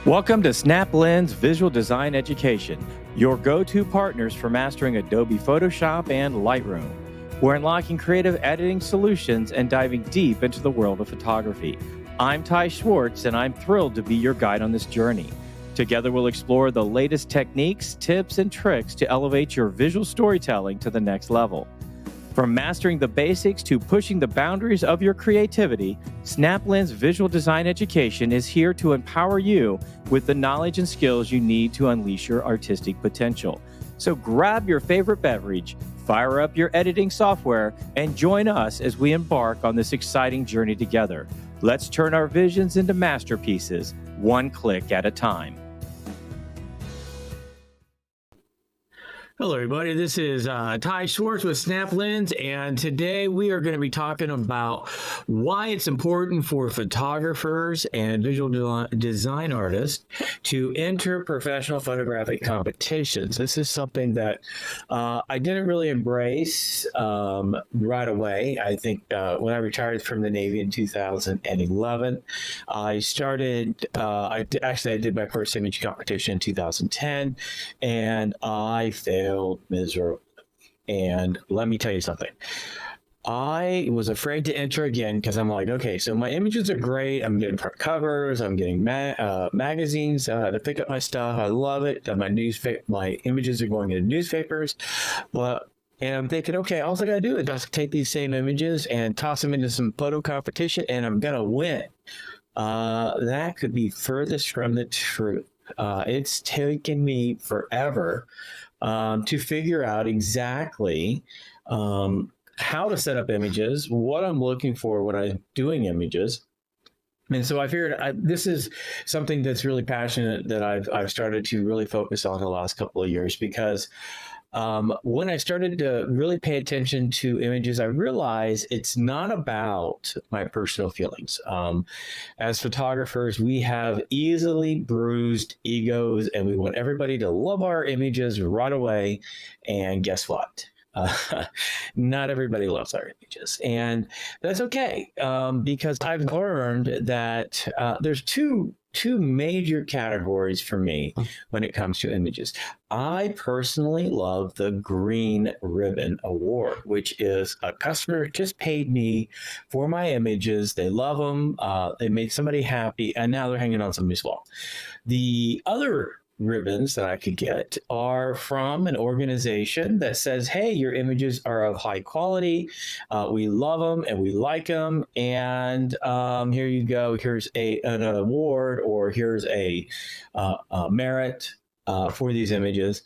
Welcome to SnapLens Visual Design Education, your go-to partners for mastering Adobe Photoshop and Lightroom. We're unlocking creative editing solutions and diving deep into the world of photography. I'm Ty Swartz, and I'm thrilled to be your guide on this journey. Together, we'll explore the latest techniques, tips, and tricks to elevate your visual storytelling to the next level. From mastering the basics to pushing the boundaries of your creativity, SnapLens Visual Design Education is here to empower you with the knowledge and skills you need to unleash your artistic potential. So grab your favorite beverage, fire up your editing software, and join us as we embark on this exciting journey together. Let's turn our visions into masterpieces, one click at a time. Hello, everybody. This is Ty Swartz with SnapLens, and today we are going to be talking about why it's important for photographers and visual design artists to enter professional photographic competitions. This is something that I didn't really embrace right away. I think when I retired from the Navy in 2011, I started, I did my first image competition in 2010, and I failed miserably. And let me tell you something. I was afraid to enter again because I'm like, okay, so my images are great. I'm getting front covers. I'm getting magazines to pick up my stuff. I love it. My images are going into newspapers. And I'm thinking, okay, all I got to do is just take these same images and toss them into some photo competition, and I'm going to win. That could be furthest from the truth. It's taken me forever to figure out exactly how to set up images, what I'm looking for when I'm doing images. And so I figured this is something that's really passionate that I've started to really focus on the last couple of years, because when I started to really pay attention to images, I realized it's not about my personal feelings. As photographers, we have easily bruised egos, and we want everybody to love our images right away. And guess what? Not everybody loves our images, and that's okay, because I've learned that there's two major categories for me when it comes to images. I personally love the Green Ribbon Award, which is a customer just paid me for my images. They love them. They made somebody happy, and now they're hanging on somebody's wall. The other ribbons that I could get are from an organization that says, hey, your images are of high quality. We love them and we like them. And here you go. Here's an award, or here's a merit for these images.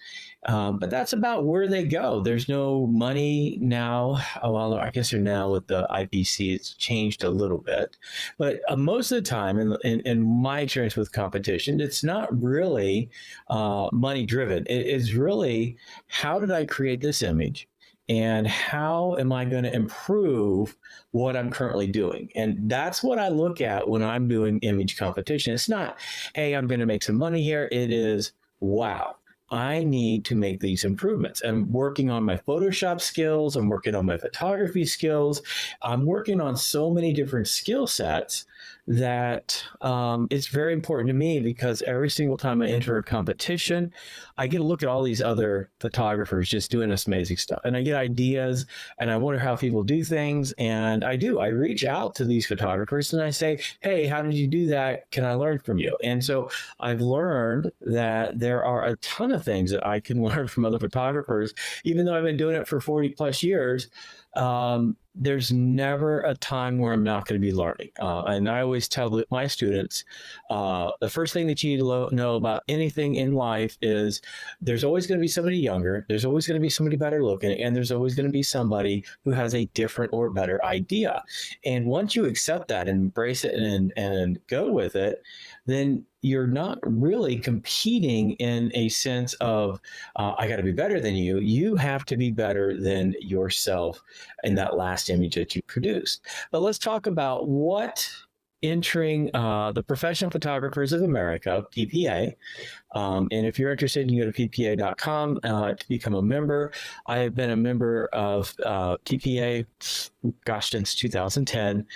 But that's about where they go. There's no money now. Well, I guess they're now with the IPC, it's changed a little bit. But most of the time, in my experience with competition, it's not really money driven. It is really, how did I create this image? And how am I going to improve what I'm currently doing? And that's what I look at when I'm doing image competition. It's not, hey, I'm going to make some money here. It is, wow, I need to make these improvements. I'm working on my Photoshop skills. I'm working on my photography skills. I'm working on so many different skill sets that it's very important to me, because every single time I enter a competition, I get to look at all these other photographers just doing this amazing stuff. And I get ideas, and I wonder how people do things. And I reach out to these photographers and I say, hey, how did you do that? Can I learn from you? And so I've learned that there are a ton of things that I can learn from other photographers, even though I've been doing it for 40 plus years. There's never a time where I'm not going to be learning. And I always tell my students, the first thing that you need to know about anything in life is there's always going to be somebody younger, there's always going to be somebody better looking, and there's always going to be somebody who has a different or better idea. And once you accept that and embrace it and go with it, then you're not really competing in a sense of, I got to be better than you. You have to be better than yourself in that last image that you produced. But let's talk about what entering the Professional Photographers of America, PPA. And if you're interested, you can go to ppa.com to become a member. I have been a member of PPA, gosh, since 2010.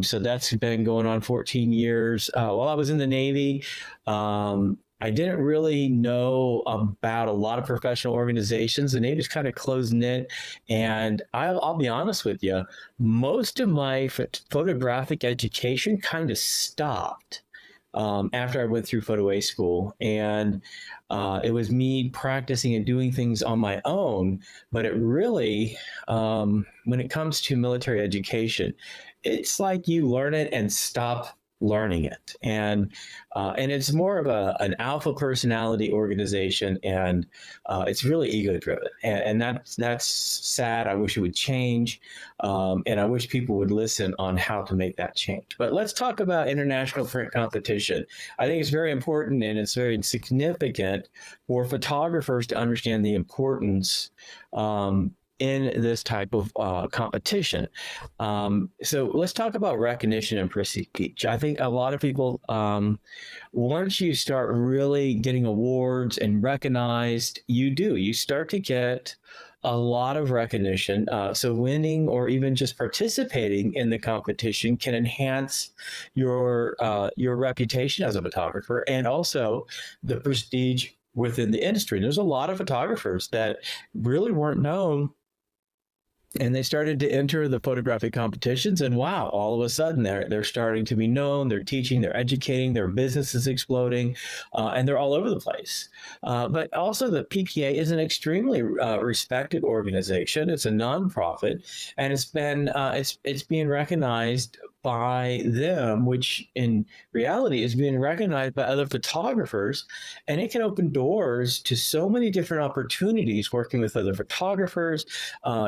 So that's been going on 14 years. While I was in the Navy, I didn't really know about a lot of professional organizations. The Navy's kind of closed knit. And I'll be honest with you, most of my photographic education kind of stopped after I went through photo A school. And it was me practicing and doing things on my own. But it really, when it comes to military education, it's like you learn it and stop learning it. And it's more of an alpha personality organization, and it's really ego driven. And that's sad. I wish it would change. And I wish people would listen on how to make that change. But let's talk about international print competition. I think it's very important, and it's very significant for photographers to understand the importance in this type of competition. So let's talk about recognition and prestige. I think a lot of people, once you start really getting awards and recognized, you start to get a lot of recognition. So winning or even just participating in the competition can enhance your reputation as a photographer, and also the prestige within the industry. There's a lot of photographers that really weren't known, and they started to enter the photographic competitions, and wow, all of a sudden they're starting to be known. They're teaching, they're educating, their business is exploding, and they're all over the place. But also, the PPA is an extremely respected organization. It's a nonprofit, and it's being recognized by them, which in reality is being recognized by other photographers, and it can open doors to so many different opportunities working with other photographers,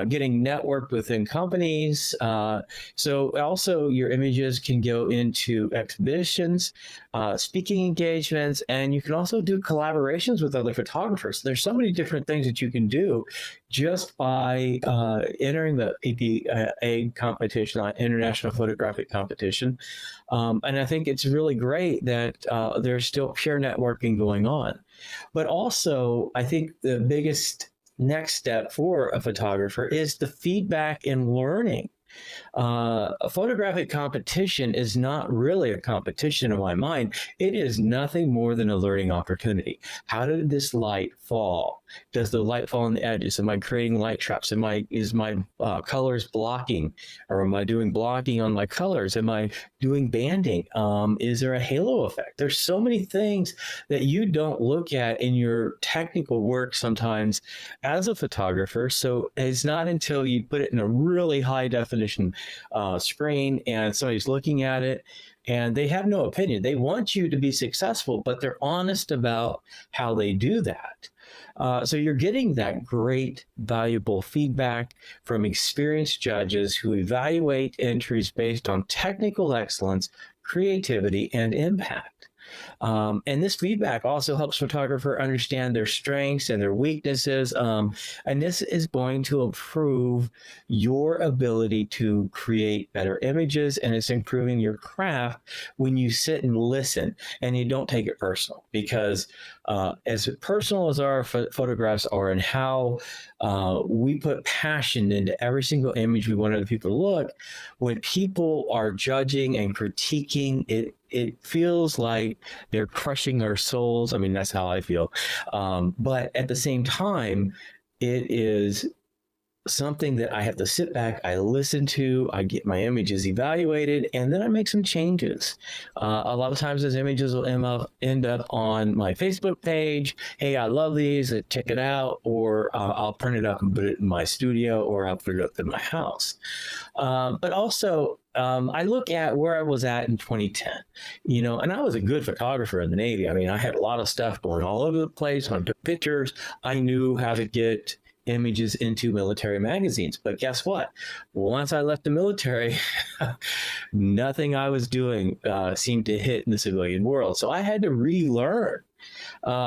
getting networked within companies. So also your images can go into exhibitions, speaking engagements, and you can also do collaborations with other photographers. There's so many different things that you can do just by entering the PPA competition, International Photographic Competition. And I think it's really great that there's still peer networking going on. But also, I think the biggest next step for a photographer is the feedback and learning. A photographic competition is not really a competition in my mind. It is nothing more than a learning opportunity. How did this light fall? Does the light fall on the edges? Am I creating light traps? Is my colors blocking, or am I doing blocking on my colors? Am I doing banding? Is there a halo effect? There's so many things that you don't look at in your technical work sometimes as a photographer. So it's not until you put it in a really high definition screen and somebody's looking at it and they have no opinion. They want you to be successful, but they're honest about how they do that. So you're getting that great, valuable feedback from experienced judges who evaluate entries based on technical excellence, creativity, and impact. And this feedback also helps photographer understand their strengths and their weaknesses. And this is going to improve your ability to create better images, and it's improving your craft when you sit and listen and you don't take it personal. Because as personal as our photographs are, and how we put passion into every single image we want other people to look, when people are judging and critiquing it, it feels like they're crushing our souls. I mean, that's how I feel. But at the same time, it is something that I have to sit back, I listen to, I get my images evaluated, and then I make some changes. A lot of times those images will end up on my Facebook page. Hey, I love these, check it out. Or I'll print it up and put it in my studio, or I'll put it up in my house. But also, I look at where I was at in 2010, and I was a good photographer in the Navy. I mean, I had a lot of stuff going all over the place. When I took pictures, I knew how to get images into military magazines. But guess what? Once I left the military, nothing I was doing seemed to hit in the civilian world. So I had to relearn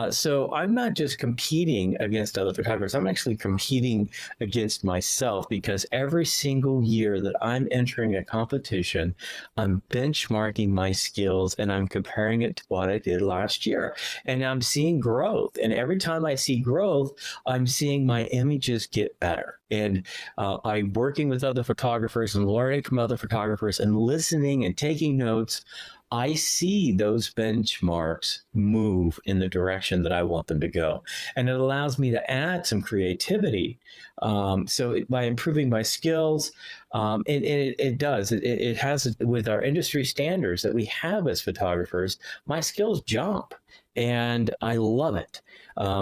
So I'm not just competing against other photographers. I'm actually competing against myself, because every single year that I'm entering a competition, I'm benchmarking my skills and I'm comparing it to what I did last year. And I'm seeing growth. And every time I see growth, I'm seeing my images get better. And I'm working with other photographers and learning from other photographers and listening and taking notes. I see those benchmarks move in the direction that I want them to go. And it allows me to add some creativity. By improving my skills, it does. It has, with our industry standards that we have as photographers, my skills jump. And I love it,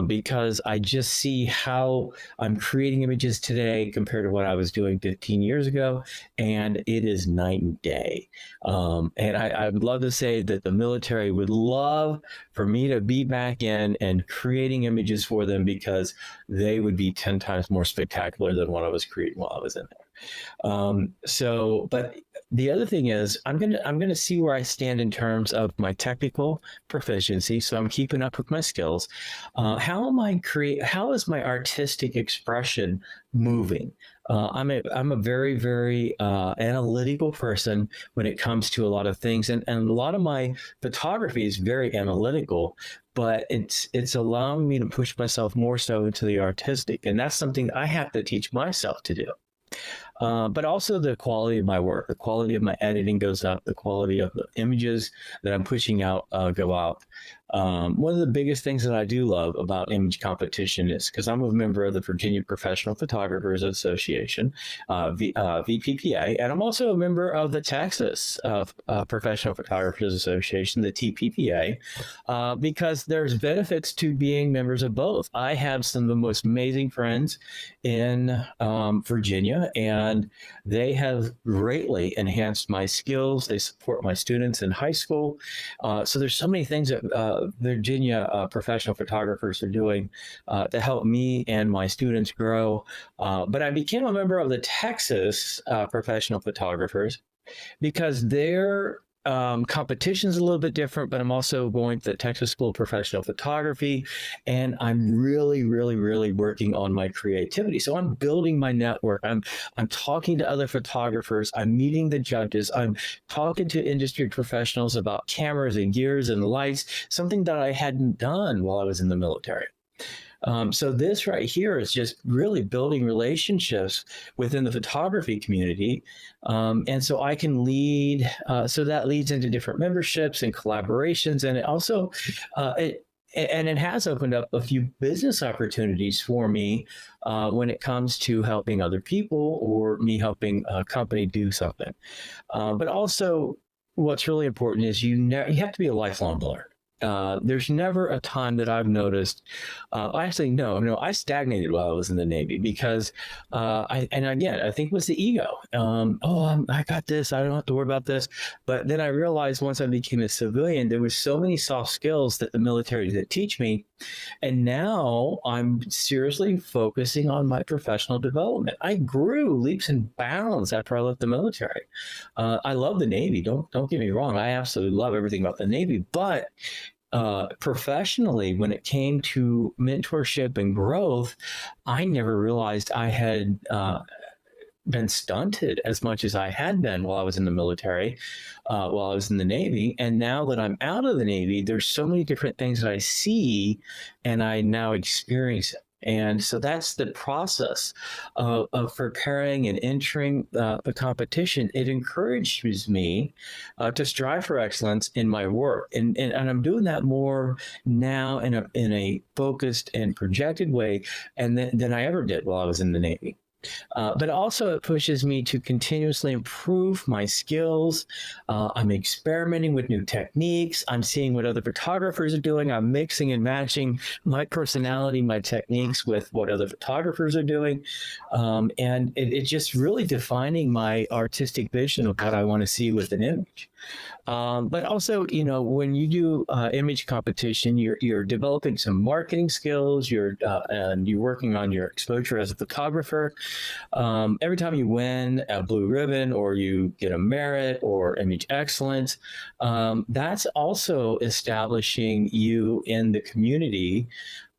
because I just see how I'm creating images today compared to what I was doing 15 years ago. And it is night and day. And I would love to say that the military would love for me to be back in and creating images for them, because they would be 10 times more spectacular than what I was creating while I was in there. But the other thing is, I'm gonna see where I stand in terms of my technical proficiency. So I'm keeping up with my skills. How is my artistic expression moving? I'm a very, very analytical person when it comes to a lot of things, and a lot of my photography is very analytical, but it's allowing me to push myself more so into the artistic, and that's something I have to teach myself to do. But also the quality of my work, the quality of my editing goes up, the quality of the images that I'm pushing out go out. One of the biggest things that I do love about image competition is, because I'm a member of the Virginia Professional Photographers Association, VPPA, and I'm also a member of the Texas Professional Photographers Association, the TPPA, because there's benefits to being members of both. I have some of the most amazing friends in Virginia, and they have greatly enhanced my skills. They support my students in high school. So there's so many things that Virginia professional photographers are doing to help me and my students grow. But I became a member of the Texas professional photographers because their competition is a little bit different, but I'm also going to the Texas School of Professional Photography, and I'm really, really, really working on my creativity. So I'm building my network. I'm talking to other photographers. I'm meeting the judges. I'm talking to industry professionals about cameras and gears and lights, something that I hadn't done while I was in the military. So this right here is just really building relationships within the photography community. And so I can lead, so that leads into different memberships and collaborations. And it also, it has opened up a few business opportunities for me when it comes to helping other people or me helping a company do something. But also what's really important is you have to be a lifelong learner. There's never a time that I've noticed. Actually, no, I stagnated while I was in the Navy because, I think it was the ego. I got this. I don't have to worry about this. But then I realized once I became a civilian, there was so many soft skills that the military did teach me. And now I'm seriously focusing on my professional development. I grew leaps and bounds after I left the military. I love the Navy. Don't get me wrong. I absolutely love everything about the Navy, but professionally, when it came to mentorship and growth, I never realized I had been stunted as much as I had been while I was in the military, while I was in the Navy. And now that I'm out of the Navy, there's so many different things that I see and I now experience it. And so that's the process of preparing and entering the competition. It encourages me to strive for excellence in my work. And I'm doing that more now in a focused and projected way than I ever did while I was in the Navy. But also it pushes me to continuously improve my skills. I'm experimenting with new techniques. I'm seeing what other photographers are doing. I'm mixing and matching my personality, my techniques with what other photographers are doing. And it's just really defining my artistic vision of what I want to see with an image. But also, when you do image competition, you're developing some marketing skills. And you're working on your exposure as a photographer. Every time you win a blue ribbon or you get a merit or image excellence, that's also establishing you in the community.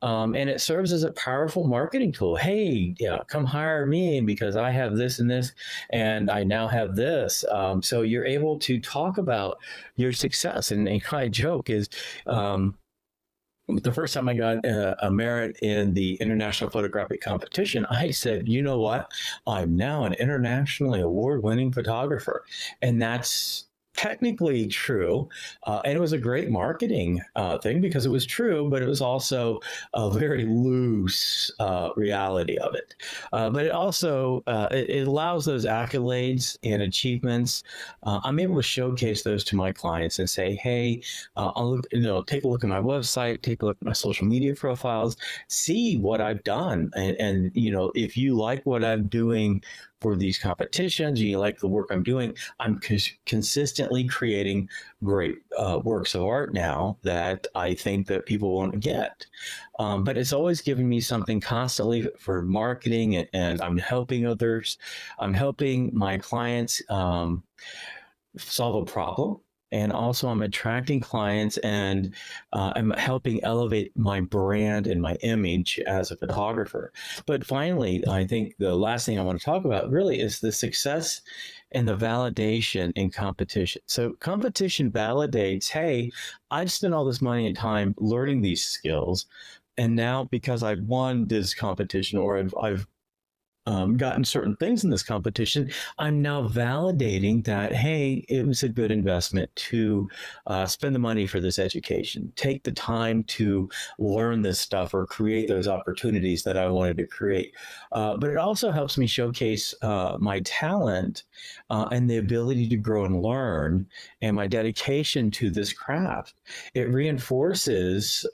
And it serves as a powerful marketing tool. Hey, yeah, come hire me because I have this and this, and I now have this. So you're able to talk about your success. And my joke is, the first time I got a merit in the International Photographic Competition, I said, you know what? I'm now an internationally award-winning photographer. And that's technically true. And it was a great marketing thing because it was true, but it was also a very loose reality of it. But it also it allows those accolades and achievements. I'm able to showcase those to my clients and say, hey, I'll look, take a look at my website, take a look at my social media profiles, see what I've done. And if you like what I'm doing for these competitions, and you like the work I'm doing, I'm consistently creating great works of art now that I think that people won't get. But it's always giving me something constantly for marketing, and I'm helping others. I'm helping my clients solve a problem. And also, I'm attracting clients, and I'm helping elevate my brand and my image as a photographer. But finally, I think the last thing I want to talk about really is the success and the validation in competition. So, competition validates, hey, I've spent all this money and time learning these skills. And now, because I've won this competition, or I've gotten certain things in this competition, I'm now validating that, hey, it was a good investment to spend the money for this education, take the time to learn this stuff or create those opportunities that I wanted to create. But it also helps me showcase my talent and the ability to grow and learn and my dedication to this craft. It reinforces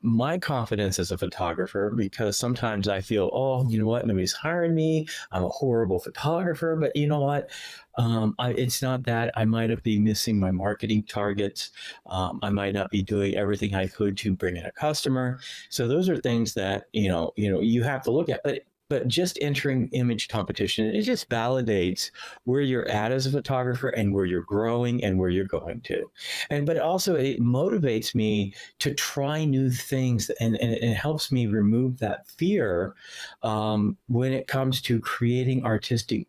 my confidence as a photographer, because sometimes I feel, oh, you know what, nobody's hiring me. I'm a horrible photographer. But you know what? It's not that. I might have been missing my marketing targets. I might not be doing everything I could to bring in a customer. So those are things that you have to look at. But just entering image competition, it just validates where you're at as a photographer and where you're growing and where you're going to. But also it motivates me to try new things, and it helps me remove that fear when it comes to creating artistic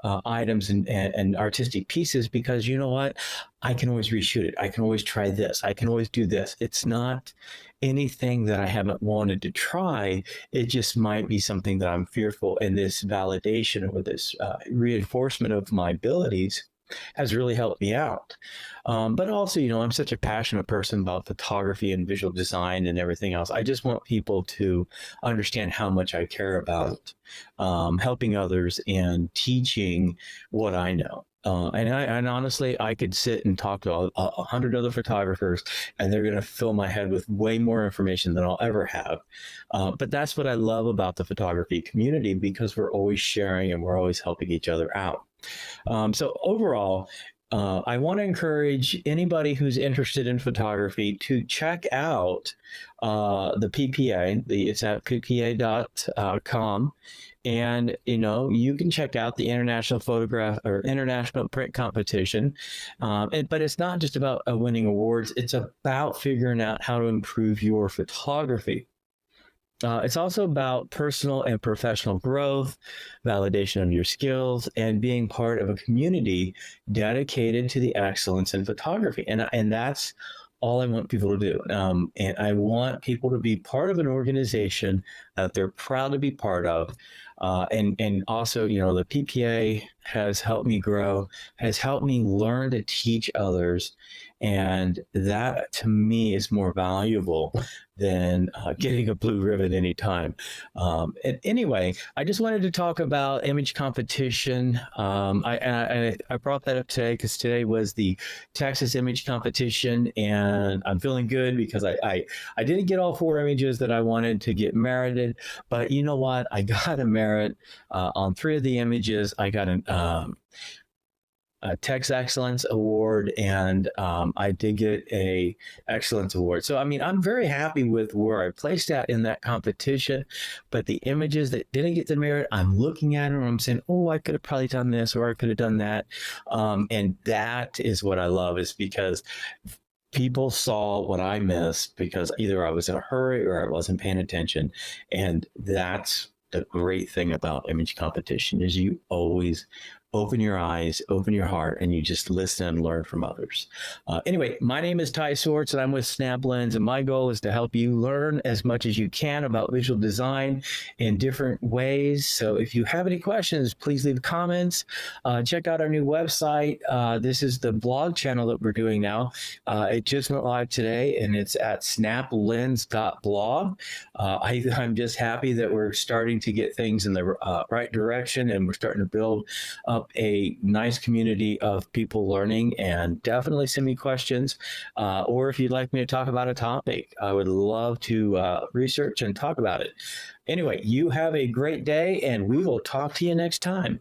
items and artistic pieces, because you know what? I can always reshoot it. I can always try this. I can always do this. It's not anything that I haven't wanted to try. It just might be something that I'm fearful, and this validation or this reinforcement of my abilities has really helped me out. But also, I'm such a passionate person about photography and visual design and everything else. I just want people to understand how much I care about helping others and teaching what I know. And honestly, I could sit and talk to 100 other photographers, and they're going to fill my head with way more information than I'll ever have. But that's what I love about the photography community, because we're always sharing and we're always helping each other out. So overall, I want to encourage anybody who's interested in photography to check out the PPA. It's at ppa.com. And you can check out the International Photograph or International Print Competition. But it's not just about winning awards. It's about figuring out how to improve your photography. It's also about personal and professional growth, validation of your skills, and being part of a community dedicated to the excellence in photography. And that's all I want people to do. And I want people to be part of an organization that they're proud to be part of. And also, the PPA has helped me grow, has helped me learn to teach others. And that, to me, is more valuable than getting a blue ribbon anytime. And anyway, I just wanted to talk about image competition. I brought that up today because today was the Texas Image Competition, and I'm feeling good because I didn't get all 4 images that I wanted to get merited, but you know what? I got a merit on 3 of the images. I got Text Excellence Award, and I did get a Excellence Award. So, I mean, I'm very happy with where I placed at in that competition. But the images that didn't get the merit, I'm looking at them, and I'm saying, oh, I could have probably done this, or I could have done that. And that is what I love, is because people saw what I missed because either I was in a hurry or I wasn't paying attention. And that's the great thing about image competition, is you always open your eyes, open your heart, and you just listen and learn from others. Anyway, my name is Ty Swartz, and I'm with Snap Lens, and my goal is to help you learn as much as you can about visual design in different ways. So if you have any questions, please leave comments. Check out our new website. This is the blog channel that we're doing now. It just went live today, and it's at snaplens.blog. I'm just happy that we're starting to get things in the right direction, and we're starting to build up a nice community of people learning. And definitely send me questions, or if you'd like me to talk about a topic, I would love to research and talk about it. Anyway, you have a great day, and we will talk to you next time.